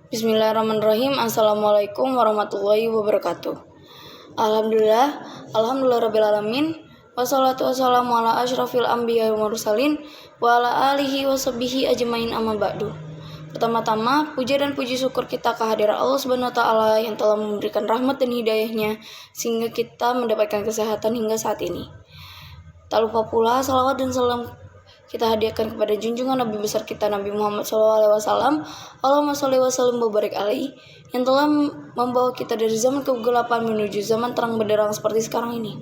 Bismillahirrahmanirrahim. Assalamualaikum warahmatullahi wabarakatuh. Alhamdulillah rabbil alamin. Wassalatu wassalamu ala asyrafil anbiya wal mursalin wa ala alihi washabihi ajmain amma ba'du. Pertama-tama, puja dan puji syukur kita kehadirat Allah Subhanahu wa taala yang telah memberikan rahmat dan hidayahnya sehingga kita mendapatkan kesehatan hingga saat ini. Tak lupa pula salawat dan salam kita hadiahkan kepada junjungan Nabi besar kita Nabi Muhammad SAW. Allahumma sholli wa sallim wa barik alaihi, yang telah membawa kita dari zaman kegelapan menuju zaman terang benderang seperti sekarang ini.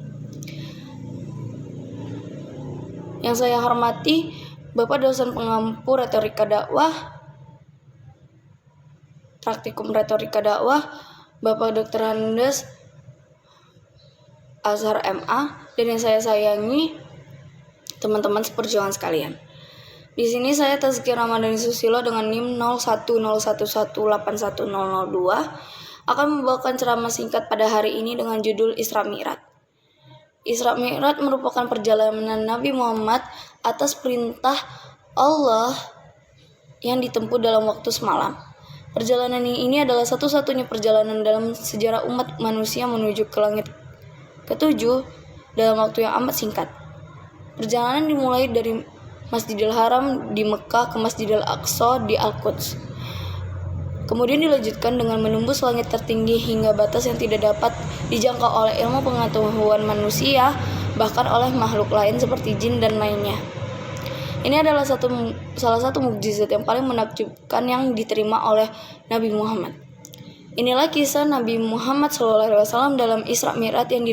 Yang saya hormati Bapak dosen pengampu retorika dakwah, praktikum retorika dakwah, Bapak Dr. Andes Azhar MA, dan yang saya sayangi teman-teman seperjuangan sekalian. Di sini saya Tazkiyah Ramadhani Susilo dengan NIM 0101181002 akan membawakan ceramah singkat pada hari ini dengan judul Isra Mi'raj. Isra Mi'raj merupakan perjalanan Nabi Muhammad atas perintah Allah yang ditempuh dalam waktu semalam. Perjalanan ini adalah satu-satunya perjalanan dalam sejarah umat manusia menuju ke langit ketujuh dalam waktu yang amat singkat. Perjalanan dimulai dari Masjidil Haram di Mekah ke Masjidil Aqsa di Al-Quds. Kemudian dilanjutkan dengan menembus langit tertinggi hingga batas yang tidak dapat dijangkau oleh ilmu pengetahuan manusia, bahkan oleh makhluk lain seperti jin dan lainnya. Ini adalah salah satu mukjizat yang paling menakjubkan yang diterima oleh Nabi Muhammad. Inilah kisah Nabi Muhammad SAW dalam Isra Mi'raj yang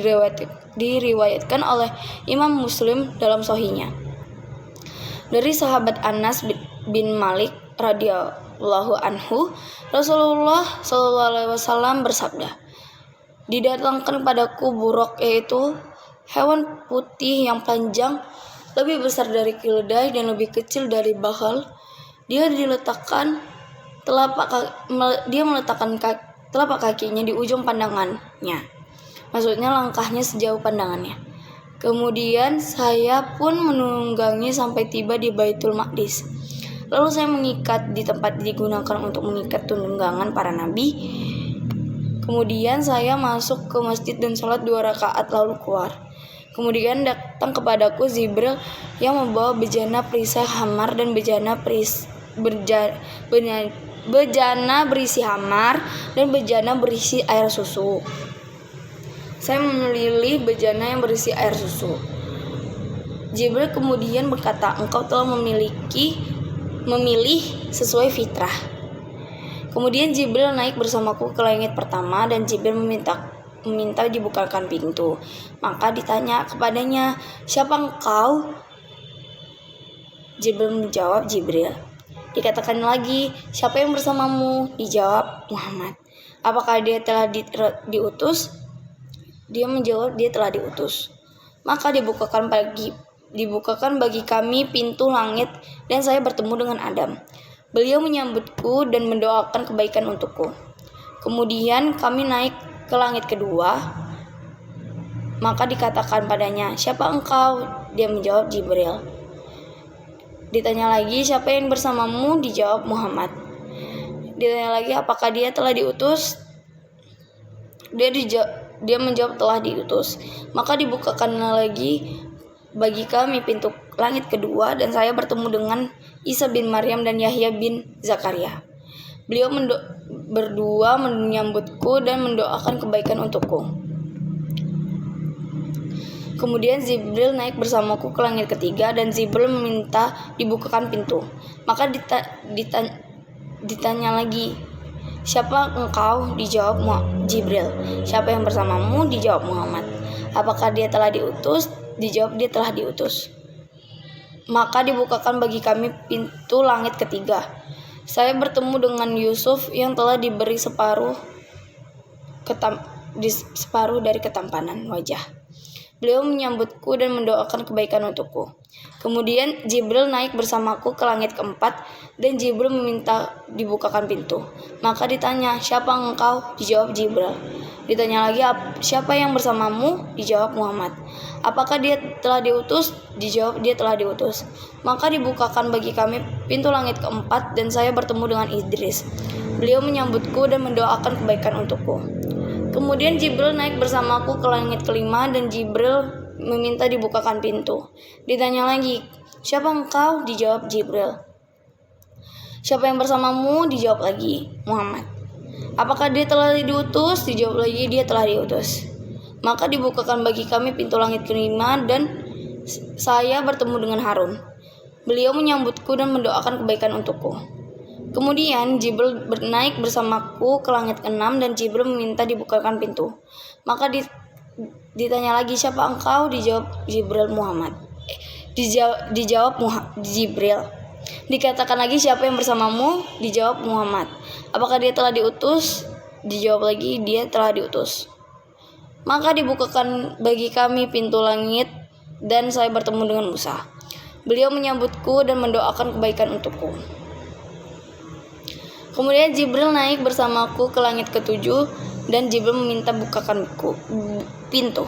diriwayatkan oleh Imam Muslim dalam Sahihnya. Dari sahabat Anas bin Malik radhiyallahu anhu, Rasulullah SAW bersabda, "Didatangkan padaku buraq, yaitu hewan putih yang panjang, lebih besar dari keledai dan lebih kecil dari bagal. Dia meletakkan telapak kakinya di ujung pandangannya." Maksudnya langkahnya sejauh pandangannya. Kemudian saya pun menunggangi sampai tiba di Baitul Maqdis. Lalu saya mengikat di tempat digunakan untuk mengikat tunggangan para nabi. Kemudian saya masuk ke masjid dan sholat 2 rakaat lalu keluar. Kemudian datang kepadaku Jibril yang membawa bejana perisai hamar dan bejana berisi hamar dan bejana berisi air susu. Saya memilih bejana yang berisi air susu. Jibril kemudian berkata, "Engkau telah memilih sesuai fitrah." Kemudian Jibril naik bersamaku ke langit pertama dan Jibril meminta dibukakan pintu. Maka ditanya kepadanya, "Siapa engkau?" Jibril menjawab, "Jibril." Dikatakan lagi, "Siapa yang bersamamu?" Dijawab, "Muhammad." "Apakah dia telah diutus?" Dia menjawab, "Dia telah diutus." Maka dibukakan bagi kami pintu langit dan saya bertemu dengan Adam. Beliau menyambutku dan mendoakan kebaikan untukku. Kemudian kami naik ke langit kedua. Maka dikatakan padanya, "Siapa engkau?" Dia menjawab, "Jibril." Ditanya lagi, "Siapa yang bersamamu?" Dijawab, "Muhammad." Ditanya lagi, "Apakah dia telah diutus?" Dia menjawab, "Telah diutus." Maka dibukakan lagi bagi kami pintu langit kedua dan saya bertemu dengan Isa bin Maryam dan Yahya bin Zakaria. Beliau berdua menyambutku dan mendoakan kebaikan untukku. Kemudian Jibril naik bersamaku ke langit ketiga dan Jibril meminta dibukakan pintu. Maka ditanya lagi, "Siapa engkau?" Dijawab, "Jibril." "Siapa yang bersamamu?" Dijawab, "Muhammad." "Apakah dia telah diutus?" Dijawab, "Dia telah diutus." Maka dibukakan bagi kami pintu langit ketiga. Saya bertemu dengan Yusuf yang telah diberi separuh dari ketampanan wajah. Beliau menyambutku dan mendoakan kebaikan untukku. Kemudian Jibril naik bersamaku ke langit keempat dan Jibril meminta dibukakan pintu. Maka ditanya, "Siapa engkau?" Dijawab Jibril. Ditanya lagi, "Siapa yang bersamamu?" Dijawab Muhammad. "Apakah dia telah diutus?" Dijawab, "Dia telah diutus." Maka dibukakan bagi kami pintu langit keempat dan saya bertemu dengan Idris. Beliau menyambutku dan mendoakan kebaikan untukku. Kemudian Jibril naik bersamaku ke langit kelima dan Jibril meminta dibukakan pintu. Ditanya lagi, "Siapa engkau?" Dijawab Jibril. "Siapa yang bersamamu?" Dijawab lagi, Muhammad. "Apakah dia telah diutus?" Dijawab lagi, "Dia telah diutus." Maka dibukakan bagi kami pintu langit kelima dan saya bertemu dengan Harun. Beliau menyambutku dan mendoakan kebaikan untukku. Kemudian Jibril naik bersamaku ke langit keenam dan Jibril meminta dibukakan pintu. Maka ditanya lagi, "Siapa engkau?" Dijawab Jibril, Muhammad. Dijawab Jibril. Dikatakan lagi, "Siapa yang bersamamu?" Dijawab Muhammad. "Apakah dia telah diutus?" Dijawab lagi, "Dia telah diutus." Maka dibukakan bagi kami pintu langit dan saya bertemu dengan Musa. Beliau menyambutku dan mendoakan kebaikan untukku. Kemudian Jibril naik bersamaku ke langit ketujuh dan Jibril meminta bukakanku pintu.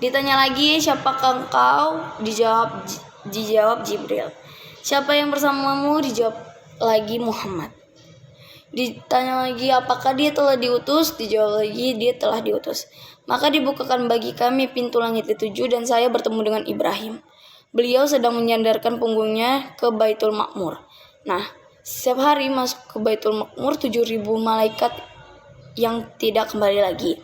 Ditanya lagi, "Siapakah engkau?" Dijawab Jibril. "Siapa yang bersamamu?" Dijawab lagi Muhammad. Ditanya lagi, "Apakah dia telah diutus?" Dijawab lagi, "Dia telah diutus." Maka dibukakan bagi kami pintu langit ketujuh dan saya bertemu dengan Ibrahim. Beliau sedang menyandarkan punggungnya ke Baitul Ma'mur. Nah, setiap hari masuk ke Baitul Ma'mur 7.000 malaikat yang tidak kembali lagi.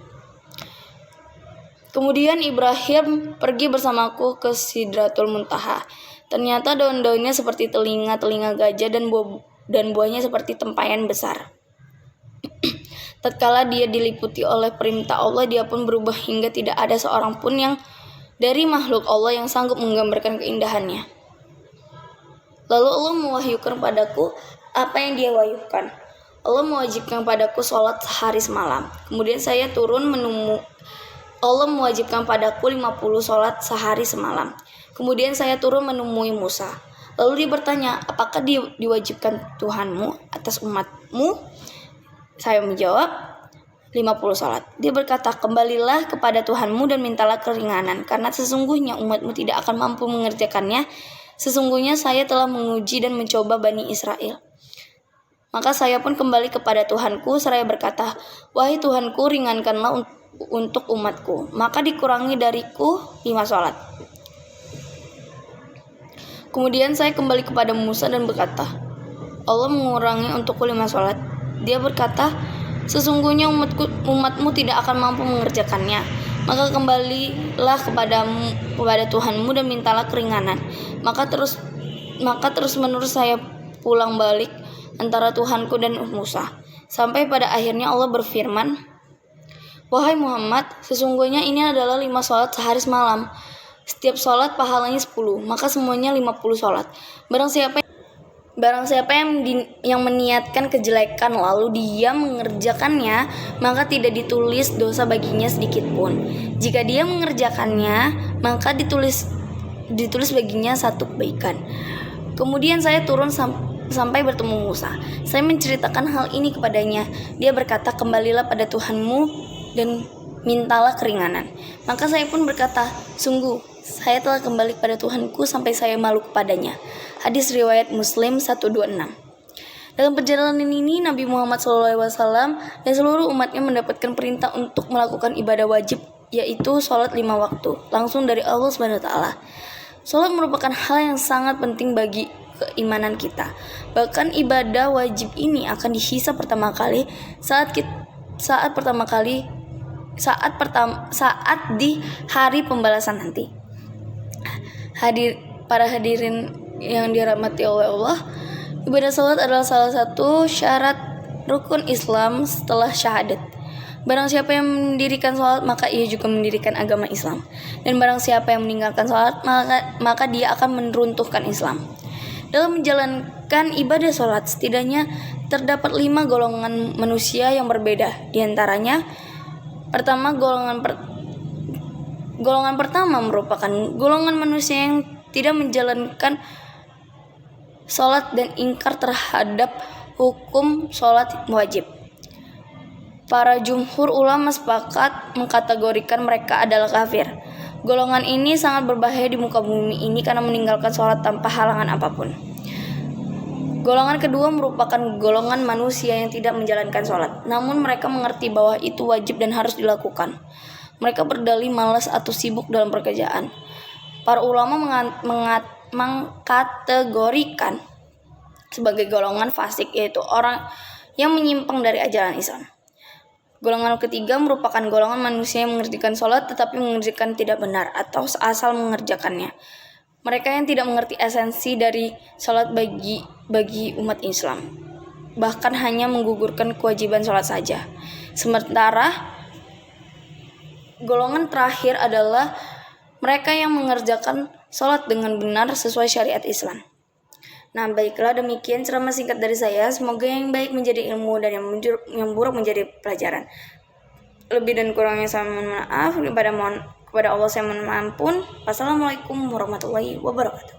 Kemudian Ibrahim pergi bersamaku ke Sidratul Muntaha. Ternyata daun-daunnya seperti telinga-telinga gajah dan buahnya seperti tempayan besar. Tatkala dia diliputi oleh perintah Allah, dia pun berubah hingga tidak ada seorang pun yang dari makhluk Allah yang sanggup menggambarkan keindahannya. Lalu Allah mewahyukan padaku apa yang dia wahyukan. Allah mewajibkan padaku sholat sehari semalam. Kemudian saya turun Allah mewajibkan padaku 50 sholat sehari semalam. Kemudian saya turun menemui Musa. Lalu dia bertanya, "Apakah diwajibkan Tuhanmu atas umatmu?" Saya menjawab, 50 sholat. Dia berkata, "Kembalilah kepada Tuhanmu dan mintalah keringanan, karena sesungguhnya umatmu tidak akan mampu mengerjakannya. Sesungguhnya saya telah menguji dan mencoba Bani Israel." Maka saya pun kembali kepada Tuhanku seraya berkata, "Wahai Tuhanku, ringankanlah untuk umatku." Maka dikurangi dariku 5 sholat. Kemudian saya kembali kepada Musa dan berkata, "Allah mengurangi untukku 5 sholat." Dia berkata, "Sesungguhnya umatmu tidak akan mampu mengerjakannya. Maka kembalilah kepada Tuhanmu dan mintalah keringanan." Maka terus menerus saya pulang balik antara Tuhanku dan Musa. Sampai pada akhirnya Allah berfirman, "Wahai Muhammad, sesungguhnya ini adalah 5 sholat sehari semalam. Setiap sholat pahalanya 10, maka semuanya 50 sholat. Barang siapa yang meniatkan kejelekan lalu dia mengerjakannya, maka tidak ditulis dosa baginya sedikit pun. Jika dia mengerjakannya, maka ditulis baginya 1 kebaikan." Kemudian saya turun sampai bertemu Musa. Saya menceritakan hal ini kepadanya. Dia berkata, "Kembalilah pada Tuhanmu dan mintalah keringanan." Maka saya pun berkata, "Sungguh, saya telah kembali pada Tuhanku sampai saya malu kepadanya." Hadis riwayat Muslim 126. Dalam perjalanan ini Nabi Muhammad SAW dan seluruh umatnya mendapatkan perintah untuk melakukan ibadah wajib, yaitu sholat 5 waktu langsung dari Allah SWT. Sholat merupakan hal yang sangat penting bagi keimanan kita. Bahkan ibadah wajib ini akan dihisab pertama kali saat di hari pembalasan nanti. Para hadirin yang dirahmati oleh Allah, ibadah salat adalah salah satu syarat rukun Islam setelah syahadat. Barang siapa yang mendirikan salat, maka ia juga mendirikan agama Islam. Dan barang siapa yang meninggalkan salat, maka dia akan meruntuhkan Islam. Dalam menjalankan ibadah salat, setidaknya terdapat 5 golongan manusia yang berbeda. Di antaranya, golongan pertama merupakan golongan manusia yang tidak menjalankan sholat dan ingkar terhadap hukum sholat wajib. Para jumhur ulama sepakat mengkategorikan mereka adalah kafir. Golongan ini sangat berbahaya di muka bumi ini karena meninggalkan sholat tanpa halangan apapun. Golongan kedua merupakan golongan manusia yang tidak menjalankan sholat, namun mereka mengerti bahwa itu wajib dan harus dilakukan. Mereka berdalih malas atau sibuk dalam pekerjaan. Para ulama mengkategorikan sebagai golongan fasik, yaitu orang yang menyimpang dari ajaran Islam. Golongan ketiga merupakan golongan manusia yang mengerjakan sholat tetapi mengerjakan tidak benar atau asal mengerjakannya. Mereka yang tidak mengerti esensi dari sholat bagi umat Islam, bahkan hanya menggugurkan kewajiban sholat saja. Sementara golongan terakhir adalah mereka yang mengerjakan sholat dengan benar sesuai syariat Islam. Nah, baiklah, demikian ceramah singkat dari saya. Semoga yang baik menjadi ilmu dan yang buruk menjadi pelajaran. Lebih dan kurangnya saya mohon maaf. Kepada Allah saya mohon ampun. Wassalamualaikum warahmatullahi wabarakatuh.